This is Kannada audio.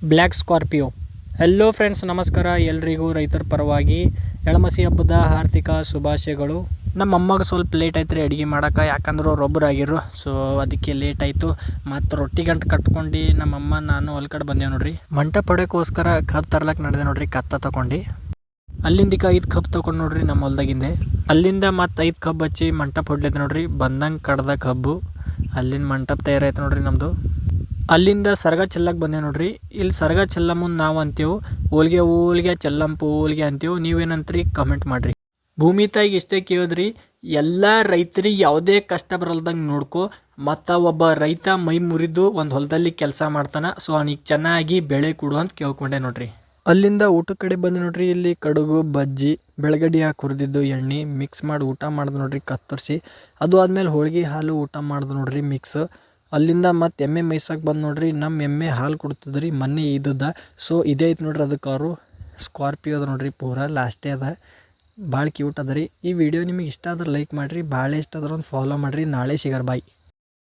Black Scorpio. ಹೆಲೋ ಫ್ರೆಂಡ್ಸ್, ನಮಸ್ಕಾರ ಎಲ್ರಿಗೂ. ರೈತರ ಪರವಾಗಿ ಎಳಮಸಿ ಹಬ್ಬದ ಆರ್ಥಿಕ ಶುಭಾಶಯಗಳು. ನಮ್ಮ ಅಮ್ಮಗೆ ಸ್ವಲ್ಪ ಲೇಟ್ ಆಯ್ತು ರೀ ಅಡುಗೆ ಮಾಡೋಕೆ, ಯಾಕಂದ್ರೆ ಅವ್ರು ಒಬ್ಬರಾಗಿರು. ಸೊ ಅದಕ್ಕೆ ಲೇಟ್ ಆಯಿತು. ಮತ್ತು ರೊಟ್ಟಿ ಗಂಟು ಕಟ್ಕೊಂಡು ನಮ್ಮಮ್ಮ ನಾನು ಹೊಲ್ಕಡೆ ಬಂದೇವು ನೋಡ್ರಿ. ಮಂಟ ಪಡೆಯೋಕ್ಕೋಸ್ಕರ ಕಬ್ಬು ತರ್ಲಕ್ಕೆ ನಡೆದೆ ನೋಡ್ರಿ. ಕತ್ತ ತೊಗೊಂಡು ಅಲ್ಲಿಂದಕ್ಕೆ 5 ಕಬ್ಬು ತೊಗೊಂಡು ನೋಡ್ರಿ ನಮ್ಮ ಹೊಲ್ದಾಗಿಂದೆ. ಅಲ್ಲಿಂದ ಮತ್ತು 5 ಕಬ್ಬು ಹಚ್ಚಿ ಮಂಟಪ ಹೊಡ್ಲೈತೆ ನೋಡ್ರಿ. ಬಂದಂಗೆ ಕಡ್ದ ಕಬ್ಬು ಅಲ್ಲಿಂದ ಮಂಟಪ ತಯಾರಾಯ್ತು ನೋಡ್ರಿ ನಮ್ಮದು. ಅಲ್ಲಿಂದ ಸರ್ಗ ಚೆಲ್ಲಕ್ಕೆ ಬಂದೆ ನೋಡ್ರಿ. ಇಲ್ಲಿ ಸರ್ಗ ಚೆಲ್ಲ ಮುಂದೆ ನಾವು ಅಂತೀವಿ ಹೋಲ್ಗೆ ಹೋಲ್ಗೆ ಚೆಲ್ಲಂಪು ಹೋಲ್ಗೆ ಅಂತೀವಿ. ನೀವೇನಂತ್ರಿ ಕಮೆಂಟ್ ಮಾಡಿರಿ. ಭೂಮಿ ತಾಯಿಗೆ ಇಷ್ಟೇ ಕೇಳಿದ್ರಿ, ಎಲ್ಲ ರೈತರಿಗೆ ಯಾವುದೇ ಕಷ್ಟ ಬರಲ್ದಂಗೆ ನೋಡ್ಕೊ. ಮತ್ತು ಒಬ್ಬ ರೈತ ಮೈ ಮುರಿದು ಒಂದು ಹೊಲದಲ್ಲಿ ಕೆಲಸ ಮಾಡ್ತಾನೆ. ಸೊ ಅವನಿಗೆ ಚೆನ್ನಾಗಿ ಬೆಳೆ ಕೊಡು ಅಂತ ಕೇಳ್ಕೊಂಡೆ ನೋಡ್ರಿ. ಅಲ್ಲಿಂದ ಊಟ ಕಡೆ ಬಂದು ನೋಡ್ರಿ. ಇಲ್ಲಿ ಕಡುಗು ಬಜ್ಜಿ ಬೆಳಗಡೆ ಹಾಕಿ ಹುರಿದಿದ್ದು ಎಣ್ಣೆ ಮಿಕ್ಸ್ ಮಾಡಿ ಊಟ ಮಾಡ್ದು ನೋಡ್ರಿ ಕತ್ತರಿಸಿ. ಅದು ಆದಮೇಲೆ ಹೋಳ್ಗೆ ಹಾಲು ಊಟ ಮಾಡ್ದು ನೋಡ್ರಿ ಮಿಕ್ಸ್. ಅಲ್ಲಿಂದ ಮತ್ತು ಎಮ್ಮೆ ಮೇಯ್ಸಕ್ಕೆ ಬಂದು ನೋಡ್ರಿ. ನಮ್ಮ ಎಮ್ಮೆ ಹಾಲು ಕೊಡ್ತದ್ರಿ ಮೊನ್ನೆ ಇದ್ದದ. ಸೊ ಇದೇ ಐತೆ ನೋಡ್ರಿ ಅದಕ್ಕೆ ಅವರು ಸ್ಕಾರ್ಪಿಯೋ ಅದ ನೋಡ್ರಿ. ಪೂರ ಲಾಸ್ಟೇ ಅದ. ಭಾಳ ಕ್ಯೂಟ್ ಅದ ರೀ. ಈ ವಿಡಿಯೋ ನಿಮಗೆ ಇಷ್ಟ ಆದ್ರೆ ಲೈಕ್ ಮಾಡಿರಿ, ಭಾಳ ಇಷ್ಟ ಆದ್ರೆ ಒಂದು ಫಾಲೋ ಮಾಡಿರಿ. ನಾಳೆ ಸಿಗರ್ ಬಾಯ್.